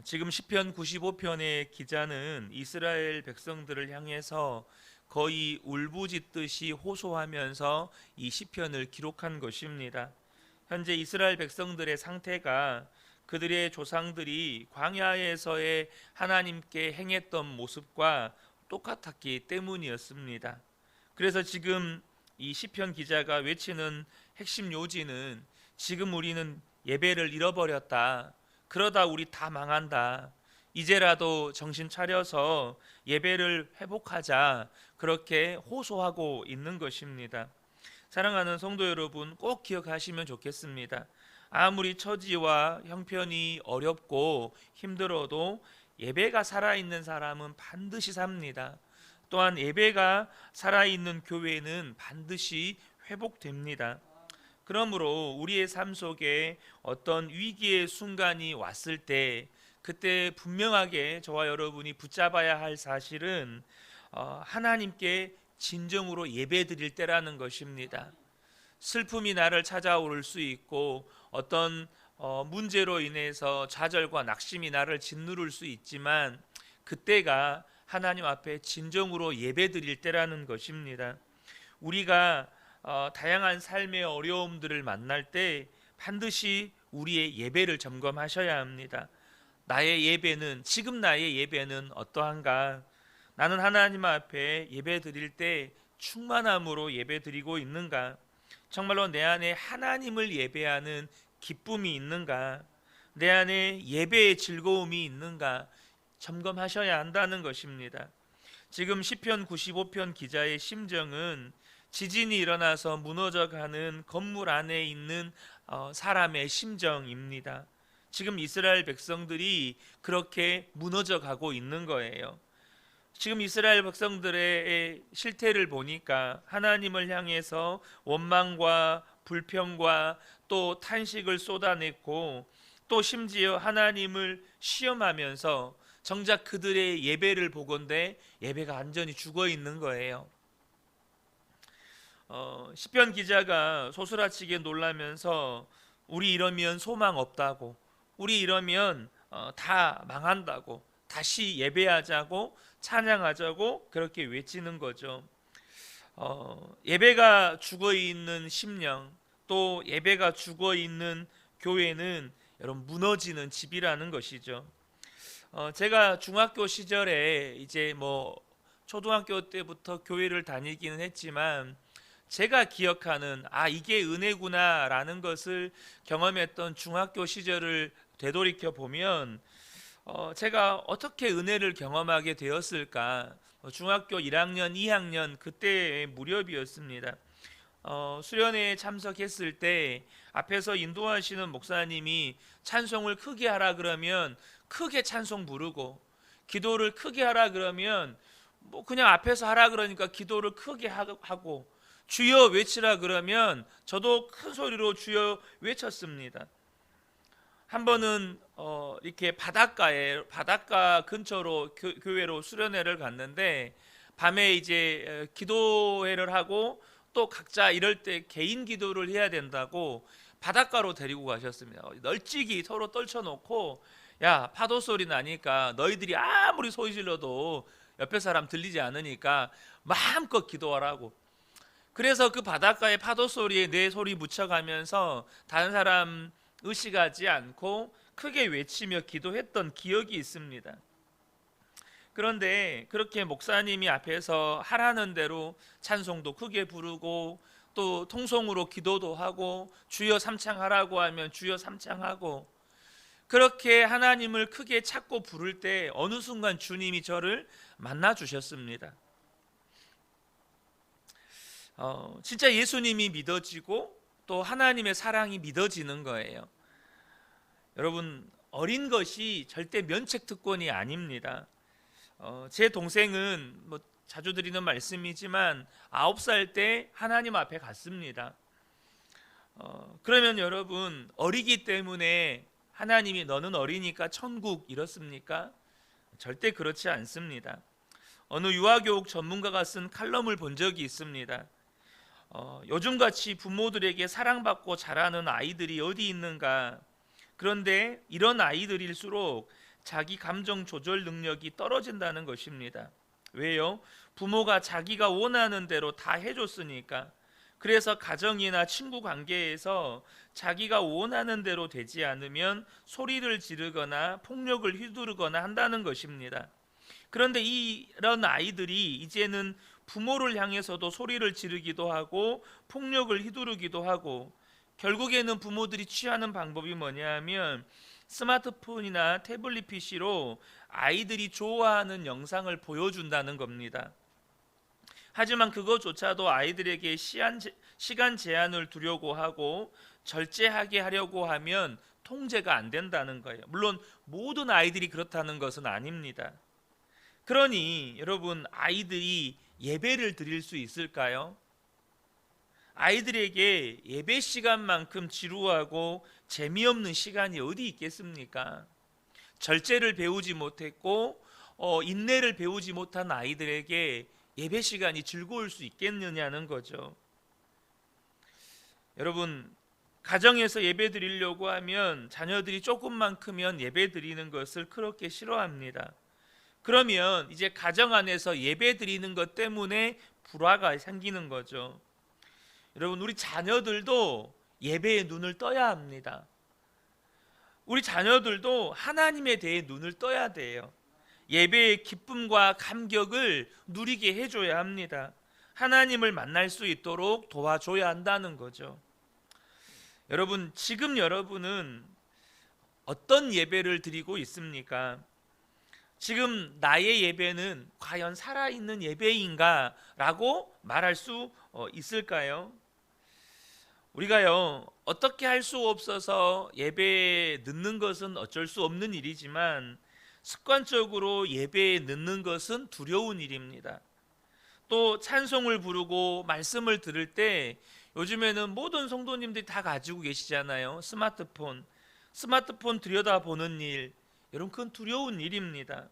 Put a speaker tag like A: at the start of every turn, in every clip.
A: 지금 시편 95편의 기자는 이스라엘 백성들을 향해서 거의 울부짖듯이 호소하면서 이 시편을 기록한 것입니다. 현재 이스라엘 백성들의 상태가 그들의 조상들이 광야에서의 하나님께 행했던 모습과 똑같았기 때문이었습니다. 그래서 지금 이 시편 기자가 외치는 핵심 요지는 지금 우리는 예배를 잃어버렸다. 그러다 우리 다 망한다. 이제라도 정신 차려서 예배를 회복하자. 그렇게 호소하고 있는 것입니다. 사랑하는 성도 여러분, 꼭 기억하시면 좋겠습니다. 아무리 처지와 형편이 어렵고 힘들어도 예배가 살아있는 사람은 반드시 삽니다. 또한 예배가 살아있는 교회는 반드시 회복됩니다. 그러므로 우리의 삶 속에 어떤 위기의 순간이 왔을 때 그때 분명하게 저와 여러분이 붙잡아야 할 사실은 하나님께 진정으로 예배드릴 때라는 것입니다. 슬픔이 나를 찾아올 수 있고 어떤 문제로 인해서 좌절과 낙심이 나를 짓누를 수 있지만 그때가 하나님 앞에 진정으로 예배드릴 때라는 것입니다. 우리가 다양한 삶의 어려움들을 만날 때 반드시 우리의 예배를 점검하셔야 합니다. 나의 예배는 지금 나의 예배는 어떠한가? 나는 하나님 앞에 예배 드릴 때 충만함으로 예배 드리고 있는가? 정말로 내 안에 하나님을 예배하는 기쁨이 있는가? 내 안에 예배의 즐거움이 있는가? 점검하셔야 한다는 것입니다. 지금 시편 95편 기자의 심정은 지진이 일어나서 무너져가는 건물 안에 있는 사람의 심정입니다. 지금 이스라엘 백성들이 그렇게 무너져가고 있는 거예요. 지금 이스라엘 백성들의 실태를 보니까 하나님을 향해서 원망과 불평과 또 탄식을 쏟아냈고 또 심지어 하나님을 시험하면서 정작 그들의 예배를 보건대 예배가 완전히 죽어 있는 거예요. 시편 기자가 소스라치게 놀라면서 우리 이러면 소망 없다고, 우리 이러면 다 망한다고, 다시 예배하자고 찬양하자고 그렇게 외치는 거죠. 예배가 죽어 있는 심령, 또 예배가 죽어 있는 교회는 여러분 무너지는 집이라는 것이죠. 제가 중학교 시절에 이제 초등학교 때부터 교회를 다니기는 했지만 제가 기억하는 이게 은혜구나라는 것을 경험했던 중학교 시절을 되돌이켜 보면 제가 어떻게 은혜를 경험하게 되었을까? 중학교 1학년, 2학년 그때의 무렵이었습니다. 수련회에 참석했을 때 앞에서 인도하시는 목사님이 찬송을 크게 하라 그러면 크게 찬송 부르고 기도를 크게 하라 그러면 그냥 앞에서 하라 그러니까 기도를 크게 하고 주여 외치라 그러면 저도 큰 소리로 주여 외쳤습니다. 한 번은 이렇게 바닷가 근처로 교회로 수련회를 갔는데 밤에 이제 기도회를 하고 또 각자 이럴 때 개인 기도를 해야 된다고 바닷가로 데리고 가셨습니다. 널찍이 서로 떨쳐놓고 야 파도 소리 나니까 너희들이 아무리 소리 질러도 옆에 사람 들리지 않으니까 마음껏 기도하라고. 그래서 그 바닷가의 파도 소리에 내 소리 묻혀가면서 다른 사람 의식하지 않고 크게 외치며 기도했던 기억이 있습니다. 그런데 그렇게 목사님이 앞에서 하라는 대로 찬송도 크게 부르고 또 통성으로 기도도 하고 주여 삼창하라고 하면 주여 삼창하고 그렇게 하나님을 크게 찾고 부를 때 어느 순간 주님이 저를 만나 주셨습니다. 진짜 예수님이 믿어지고 또 하나님의 사랑이 믿어지는 거예요. 여러분 어린 것이 절대 면책특권이 아닙니다. 제 동생은 자주 드리는 말씀이지만 9살 때 하나님 앞에 갔습니다. 그러면 여러분 어리기 때문에 하나님이 너는 어리니까 천국 이렇습니까? 절대 그렇지 않습니다. 어느 유아교육 전문가가 쓴 칼럼을 본 적이 있습니다. 요즘같이 부모들에게 사랑받고 자라는 아이들이 어디 있는가? 그런데 이런 아이들일수록 자기 감정 조절 능력이 떨어진다는 것입니다. 왜요? 부모가 자기가 원하는 대로 다 해줬으니까. 그래서 가정이나 친구 관계에서 자기가 원하는 대로 되지 않으면 소리를 지르거나 폭력을 휘두르거나 한다는 것입니다. 그런데 이런 아이들이 이제는 부모를 향해서도 소리를 지르기도 하고 폭력을 휘두르기도 하고, 결국에는 부모들이 취하는 방법이 뭐냐 하면 스마트폰이나 태블릿 PC로 아이들이 좋아하는 영상을 보여준다는 겁니다. 하지만 그것조차도 아이들에게 시간 제한을 두려고 하고 절제하게 하려고 하면 통제가 안 된다는 거예요. 물론 모든 아이들이 그렇다는 것은 아닙니다. 그러니 여러분, 아이들이 예배를 드릴 수 있을까요? 아이들에게 예배 시간만큼 지루하고 재미없는 시간이 어디 있겠습니까? 절제를 배우지 못했고 인내를 배우지 못한 아이들에게 예배 시간이 즐거울 수 있겠느냐는 거죠. 여러분, 가정에서 예배 드리려고 하면 자녀들이 조금만 크면 예배 드리는 것을 그렇게 싫어합니다. 그러면 이제 가정 안에서 예배 드리는 것 때문에 불화가 생기는 거죠. 여러분, 우리 자녀들도 예배에 눈을 떠야 합니다. 우리 자녀들도 하나님에 대해 눈을 떠야 돼요. 예배의 기쁨과 감격을 누리게 해줘야 합니다. 하나님을 만날 수 있도록 도와줘야 한다는 거죠. 여러분, 지금 여러분은 어떤 예배를 드리고 있습니까? 지금 나의 예배는 과연 살아있는 예배인가? 라고 말할 수 있을까요? 우리가요, 어떻게 할 수 없어서 예배에 늦는 것은 어쩔 수 없는 일이지만 습관적으로 예배에 늦는 것은 두려운 일입니다. 또 찬송을 부르고 말씀을 들을 때 요즘에는 모든 성도님들이 다 가지고 계시잖아요. 스마트폰 들여다보는 일, 여러분, 그건 두려운 일입니다.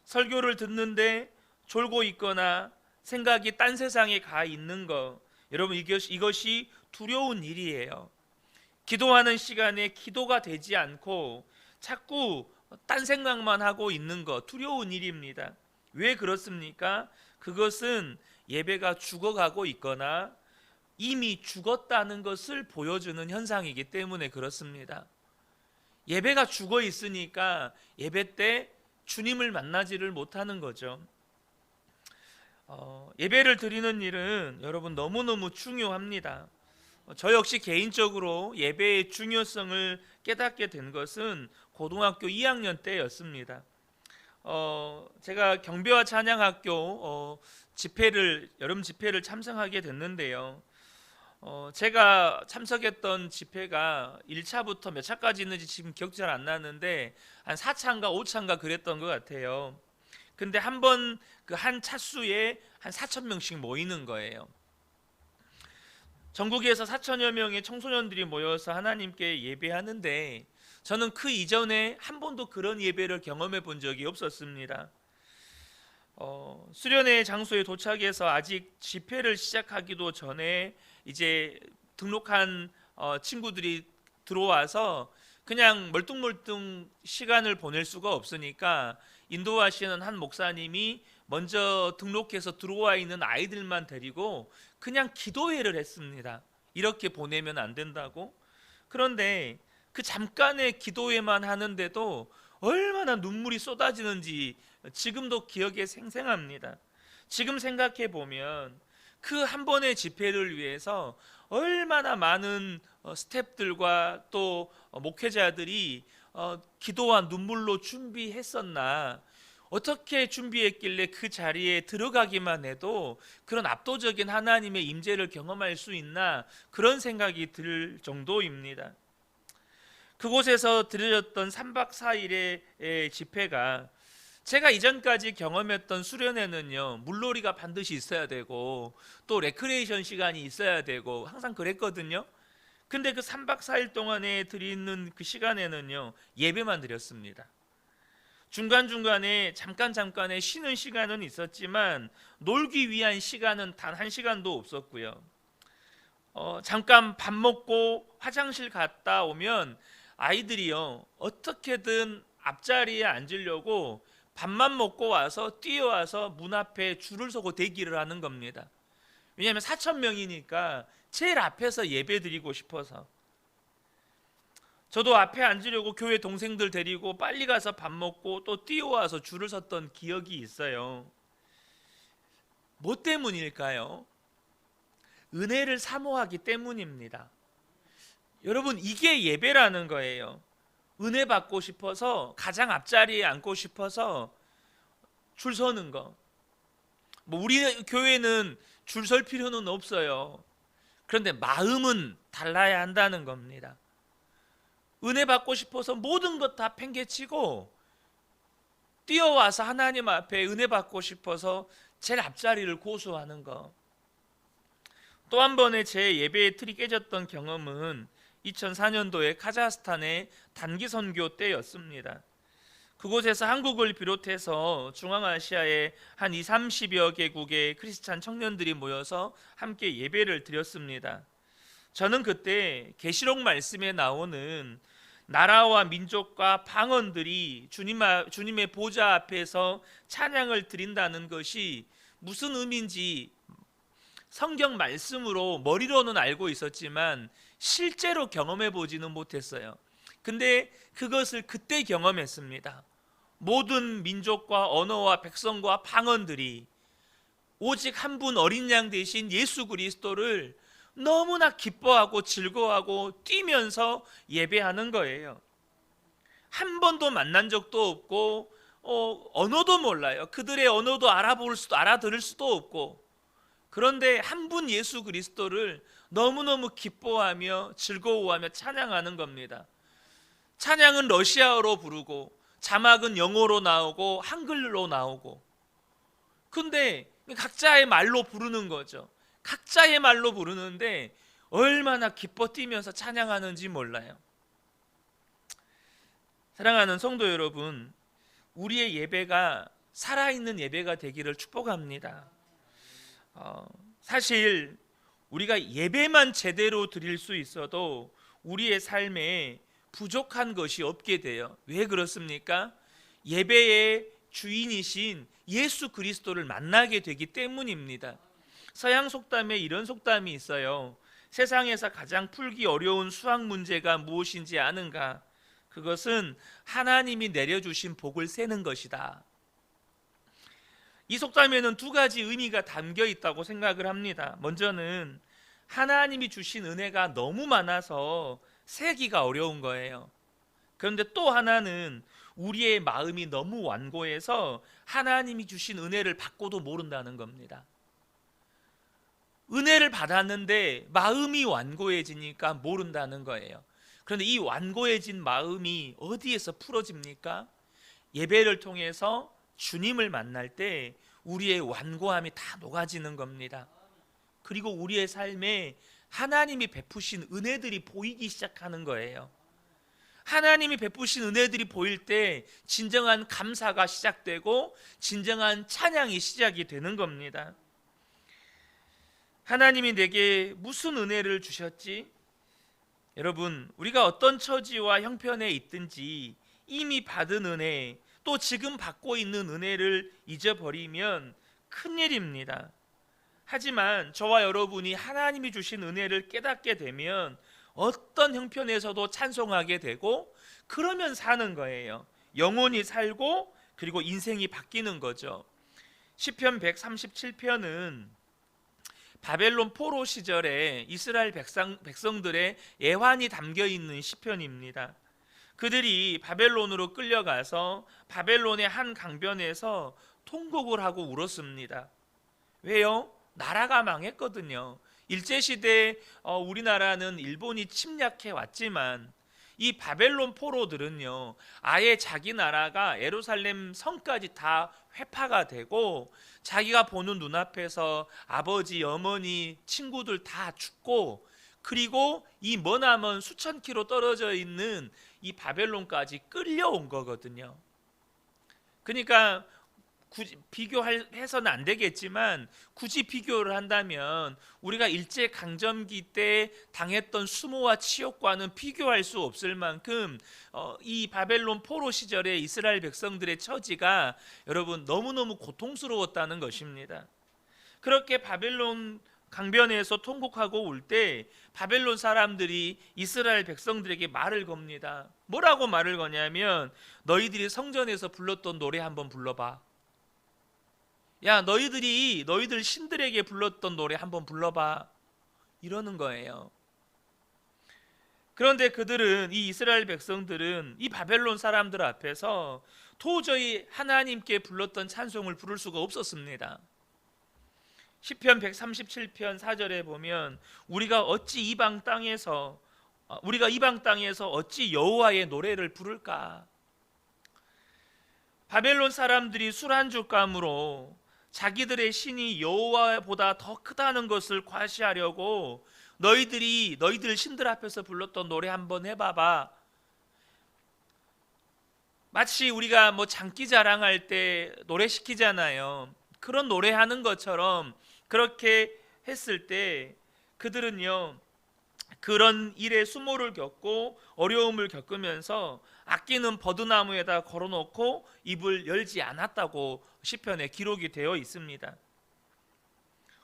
A: 설교를 듣는데 졸고 있거나 생각이 딴 세상에 가 있는 거, 여러분, 이것이 두려운 일이에요. 기도하는 시간에 기도가 되지 않고 자꾸 딴 생각만 하고 있는 거 두려운 일입니다. 왜 그렇습니까? 그것은 예배가 죽어가고 있거나 이미 죽었다는 것을 보여주는 현상이기 때문에 그렇습니다. 예배가 죽어 있으니까 예배 때 주님을 만나지를 못하는 거죠. 예배를 드리는 일은 여러분 너무너무 중요합니다. 저 역시 개인적으로 예배의 중요성을 깨닫게 된 것은 고등학교 2학년 때였습니다. 제가 경배와 찬양학교 여름 집회를 참석하게 됐는데요. 제가 참석했던 집회가 1차부터 몇 차까지 있는지 지금 기억 잘 안 나는데 한 4차인가 5차인가 그랬던 것 같아요. 근데 한 번 그 한 차수에 한 4,000명씩 모이는 거예요. 전국에서 4천여 명의 청소년들이 모여서 하나님께 예배하는데 저는 그 이전에 한 번도 그런 예배를 경험해 본 적이 없었습니다. 수련회 장소에 도착해서 아직 집회를 시작하기도 전에 이제 등록한 친구들이 들어와서 그냥 멀뚱멀뚱 시간을 보낼 수가 없으니까 인도하시는 한 목사님이 먼저 등록해서 들어와 있는 아이들만 데리고 그냥 기도회를 했습니다. 이렇게 보내면 안 된다고. 그런데 그 잠깐의 기도회만 하는데도 얼마나 눈물이 쏟아지는지 지금도 기억에 생생합니다. 지금 생각해 보면 그 한 번의 집회를 위해서 얼마나 많은 스태프들과 또 목회자들이 기도와 눈물로 준비했었나. 어떻게 준비했길래 그 자리에 들어가기만 해도 그런 압도적인 하나님의 임재를 경험할 수 있나, 그런 생각이 들 정도입니다. 그곳에서 드려졌던 3박 4일의 집회가 제가 이전까지 경험했던 수련회는요, 물놀이가 반드시 있어야 되고 또 레크레이션 시간이 있어야 되고 항상 그랬거든요. 근데 그 3박 4일 동안에 드리는 그 시간에는요, 예배만 드렸습니다. 중간중간에 잠깐의 쉬는 시간은 있었지만 놀기 위한 시간은 단 1시간도 없었고요. 잠깐 밥 먹고 화장실 갔다 오면 아이들이요, 어떻게든 앞자리에 앉으려고 밥만 먹고 와서 뛰어와서 문 앞에 줄을 서고 대기를 하는 겁니다. 왜냐하면 4천 명이니까 제일 앞에서 예배 드리고 싶어서. 저도 앞에 앉으려고 교회 동생들 데리고 빨리 가서 밥 먹고 또 뛰어와서 줄을 섰던 기억이 있어요. 뭐 때문일까요? 은혜를 사모하기 때문입니다. 여러분, 이게 예배라는 거예요. 은혜 받고 싶어서 가장 앞자리에 앉고 싶어서 줄 서는 거. 뭐 우리 교회는 줄 설 필요는 없어요. 그런데 마음은 달라야 한다는 겁니다. 은혜 받고 싶어서 모든 것 다 팽개치고 뛰어와서 하나님 앞에 은혜 받고 싶어서 제일 앞자리를 고수하는 거. 또 한 번의 제 예배의 틀이 깨졌던 경험은 2004년도에 카자흐스탄의 단기 선교 때였습니다. 그곳에서 한국을 비롯해서 중앙아시아의 한 20, 30여 개국의 크리스찬 청년들이 모여서 함께 예배를 드렸습니다. 저는 그때 계시록 말씀에 나오는 나라와 민족과 방언들이 주님의 보좌 앞에서 찬양을 드린다는 것이 무슨 의미인지 성경 말씀으로 머리로는 알고 있었지만 실제로 경험해 보지는 못했어요. 근데 그것을 그때 경험했습니다. 모든 민족과 언어와 백성과 방언들이 오직 한 분 어린 양 대신 예수 그리스도를 너무나 기뻐하고 즐거워하고 뛰면서 예배하는 거예요. 한 번도 만난 적도 없고 언어도 몰라요. 그들의 언어도 알아들을 수도 없고, 그런데 한 분 예수 그리스도를 너무너무 기뻐하며 즐거워하며 찬양하는 겁니다. 찬양은 러시아어로 부르고 자막은 영어로 나오고 한글로 나오고, 근데 각자의 말로 부르는 거죠. 각자의 말로 부르는데 얼마나 기뻐 뛰면서 찬양하는지 몰라요. 사랑하는 성도 여러분, 우리의 예배가 살아있는 예배가 되기를 축복합니다. 사실 우리가 예배만 제대로 드릴 수 있어도 우리의 삶에 부족한 것이 없게 돼요. 왜 그렇습니까? 예배의 주인이신 예수 그리스도를 만나게 되기 때문입니다. 서양 속담에 이런 속담이 있어요. 세상에서 가장 풀기 어려운 수학 문제가 무엇인지 아는가? 그것은 하나님이 내려주신 복을 세는 것이다. 이 속담에는 두 가지 의미가 담겨 있다고 생각을 합니다. 먼저는 하나님이 주신 은혜가 너무 많아서 세기가 어려운 거예요. 그런데 또 하나는 우리의 마음이 너무 완고해서 하나님이 주신 은혜를 받고도 모른다는 겁니다. 은혜를 받았는데 마음이 완고해지니까 모른다는 거예요. 그런데 이 완고해진 마음이 어디에서 풀어집니까? 예배를 통해서 주님을 만날 때 우리의 완고함이 다 녹아지는 겁니다. 그리고 우리의 삶에 하나님이 베푸신 은혜들이 보이기 시작하는 거예요. 하나님이 베푸신 은혜들이 보일 때 진정한 감사가 시작되고 진정한 찬양이 시작이 되는 겁니다. 하나님이 내게 무슨 은혜를 주셨지? 여러분, 우리가 어떤 처지와 형편에 있든지 이미 받은 은혜, 또 지금 받고 있는 은혜를 잊어버리면 큰일입니다. 하지만 저와 여러분이 하나님이 주신 은혜를 깨닫게 되면 어떤 형편에서도 찬송하게 되고, 그러면 사는 거예요. 영혼이 살고 그리고 인생이 바뀌는 거죠. 시편 137편은 바벨론 포로 시절에 이스라엘 백성들의 애환이 담겨 있는 시편입니다. 그들이 바벨론으로 끌려가서 바벨론의 한 강변에서 통곡을 하고 울었습니다. 왜요? 나라가 망했거든요. 일제시대 우리나라는 일본이 침략해 왔지만 이 바벨론 포로들은요, 아예 자기 나라가 예루살렘 성까지 다 회파가 되고 자기가 보는 눈앞에서 아버지, 어머니, 친구들 다 죽고, 그리고 이 머나먼 수천 킬로 떨어져 있는 이 바벨론까지 끌려온 거거든요. 그러니까 굳이 비교해서는 안 되겠지만 굳이 비교를 한다면 우리가 일제 강점기 때 당했던 수모와 치욕과는 비교할 수 없을 만큼 이 바벨론 포로 시절의 이스라엘 백성들의 처지가 여러분 너무너무 고통스러웠다는 것입니다. 그렇게 바벨론 강변에서 통곡하고 올 때 바벨론 사람들이 이스라엘 백성들에게 말을 겁니다. 뭐라고 말을 거냐면 너희들이 성전에서 불렀던 노래 한번 불러봐. 야, 너희들 신들에게 불렀던 노래 한번 불러봐. 이러는 거예요. 그런데 그들은, 이 이스라엘 백성들은 이 바벨론 사람들 앞에서 도저히 하나님께 불렀던 찬송을 부를 수가 없었습니다. 시편 137편 4절에 보면 우리가 이방 땅에서 어찌 여호와의 노래를 부를까? 바벨론 사람들이 술 한주감으로 자기들의 신이 여호와보다 더 크다는 것을 과시하려고 너희들 신들 앞에서 불렀던 노래 한번 해봐봐. 마치 우리가 뭐 장기 자랑할 때 노래 시키잖아요. 그런 노래하는 것처럼 그렇게 했을 때 그들은요, 그런 일에 수모를 겪고 어려움을 겪으면서 악기는 버드나무에다 걸어놓고 입을 열지 않았다고 시편에 기록이 되어 있습니다.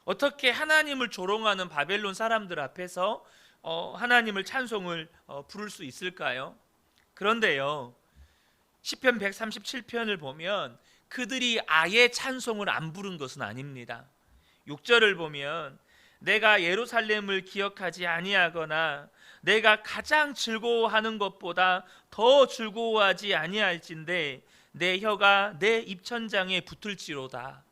A: 어떻게 하나님을 조롱하는 바벨론 사람들 앞에서 하나님을 찬송을 부를 수 있을까요? 그런데요, 시편 137편을 보면 그들이 아예 찬송을 안 부른 것은 아닙니다. 6절을 보면 내가 예루살렘을 기억하지 아니하거나 내가 가장 즐거워하는 것보다 더 즐거워하지 아니할진대 내 혀가 내 입천장에 붙을지로다.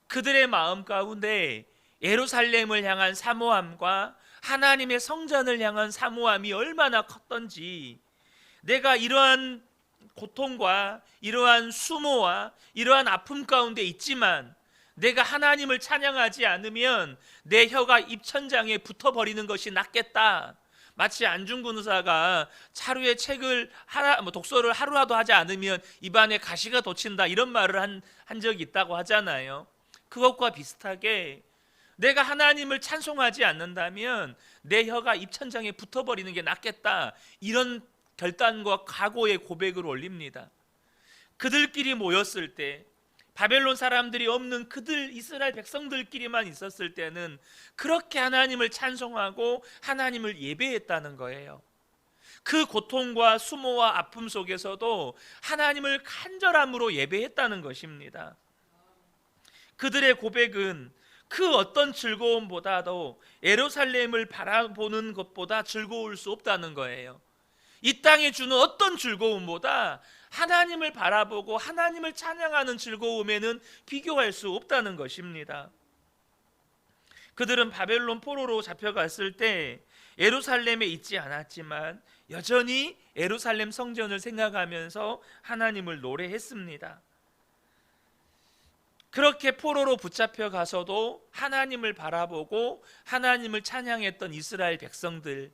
A: 그들의 마음 가운데 예루살렘을 향한 사모함과 하나님의 성전을 향한 사모함이 얼마나 컸던지, 내가 이러한 고통과 이러한 수모와 이러한 아픔 가운데 있지만 내가 하나님을 찬양하지 않으면 내 혀가 입천장에 붙어버리는 것이 낫겠다. 마치 안중근 의사가 하루에 독서를 하루라도 하지 않으면 입안에 가시가 돋친다, 이런 말을 한 적이 있다고 하잖아요. 그것과 비슷하게 내가 하나님을 찬송하지 않는다면 내 혀가 입천장에 붙어버리는 게 낫겠다, 이런 결단과 각오의 고백을 올립니다. 그들끼리 모였을 때, 바벨론 사람들이 없는 그들 이스라엘 백성들끼리만 있었을 때는 그렇게 하나님을 찬송하고 하나님을 예배했다는 거예요. 그 고통과 수모와 아픔 속에서도 하나님을 간절함으로 예배했다는 것입니다. 그들의 고백은 그 어떤 즐거움보다도 예루살렘을 바라보는 것보다 즐거울 수 없다는 거예요. 이 땅에 주는 어떤 즐거움보다 하나님을 바라보고 하나님을 찬양하는 즐거움에는 비교할 수 없다는 것입니다. 그들은 바벨론 포로로 잡혀갔을 때 예루살렘에 있지 않았지만 여전히 예루살렘 성전을 생각하면서 하나님을 노래했습니다. 그렇게 포로로 붙잡혀 가서도 하나님을 바라보고 하나님을 찬양했던 이스라엘 백성들,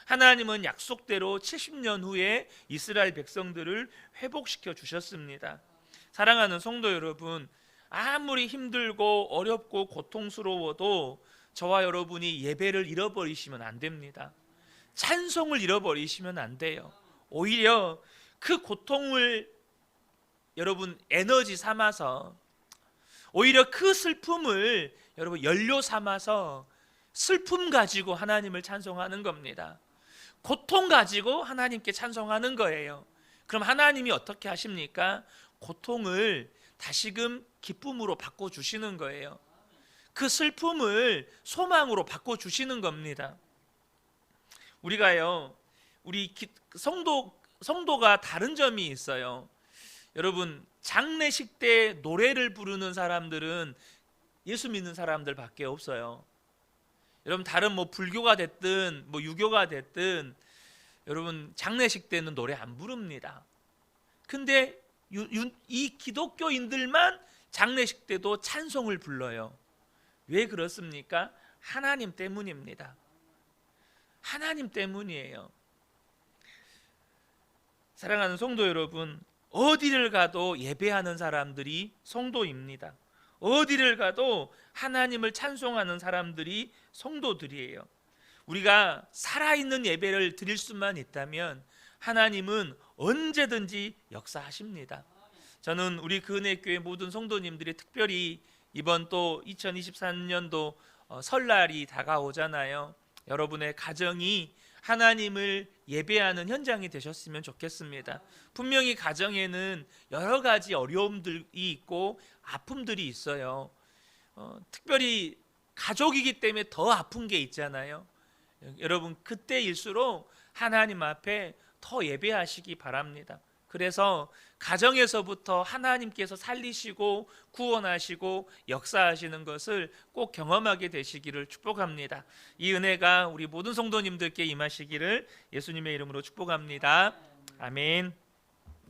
A: 하나님은 약속대로 70년 후에 이스라엘 백성들을 회복시켜 주셨습니다. 사랑하는 성도 여러분, 아무리 힘들고 어렵고 고통스러워도 저와 여러분이 예배를 잃어버리시면 안 됩니다. 찬송을 잃어버리시면 안 돼요. 오히려 그 고통을 여러분 에너지 삼아서, 오히려 그 슬픔을 여러분 연료 삼아서 슬픔 가지고 하나님을 찬송하는 겁니다. 고통 가지고 하나님께 찬송하는 거예요. 그럼 하나님이 어떻게 하십니까? 고통을 다시금 기쁨으로 바꿔주시는 거예요. 그 슬픔을 소망으로 바꿔주시는 겁니다. 우리가요, 우리 성도가 다른 점이 있어요. 여러분, 장례식 때 노래를 부르는 사람들은 예수 믿는 사람들밖에 없어요. 여러분, 다른 불교가 됐든 유교가 됐든 여러분 장례식 때는 노래 안 부릅니다. 근데 이 기독교인들만 장례식 때도 찬송을 불러요. 왜 그렇습니까? 하나님 때문입니다. 하나님 때문이에요. 사랑하는 성도 여러분, 어디를 가도 예배하는 사람들이 성도입니다. 어디를 가도 하나님을 찬송하는 사람들이 성도들이에요. 우리가 살아있는 예배를 드릴 수만 있다면 하나님은 언제든지 역사하십니다. 저는 우리 그은혜교회 모든 성도님들이 특별히 이번 또 2023년도 설날이 다가오잖아요. 여러분의 가정이 하나님을 예배하는 현장이 되셨으면 좋겠습니다. 분명히 가정에는 여러 가지 어려움들이 있고 아픔들이 있어요. 특별히 가족이기 때문에 더 아픈 게 있잖아요. 여러분 그때일수록 하나님 앞에 더 예배하시기 바랍니다. 그래서 가정에서부터 하나님께서 살리시고 구원하시고 역사하시는 것을 꼭 경험하게 되시기를 축복합니다. 이 은혜가 우리 모든 성도님들께 임하시기를 예수님의 이름으로 축복합니다. 아멘.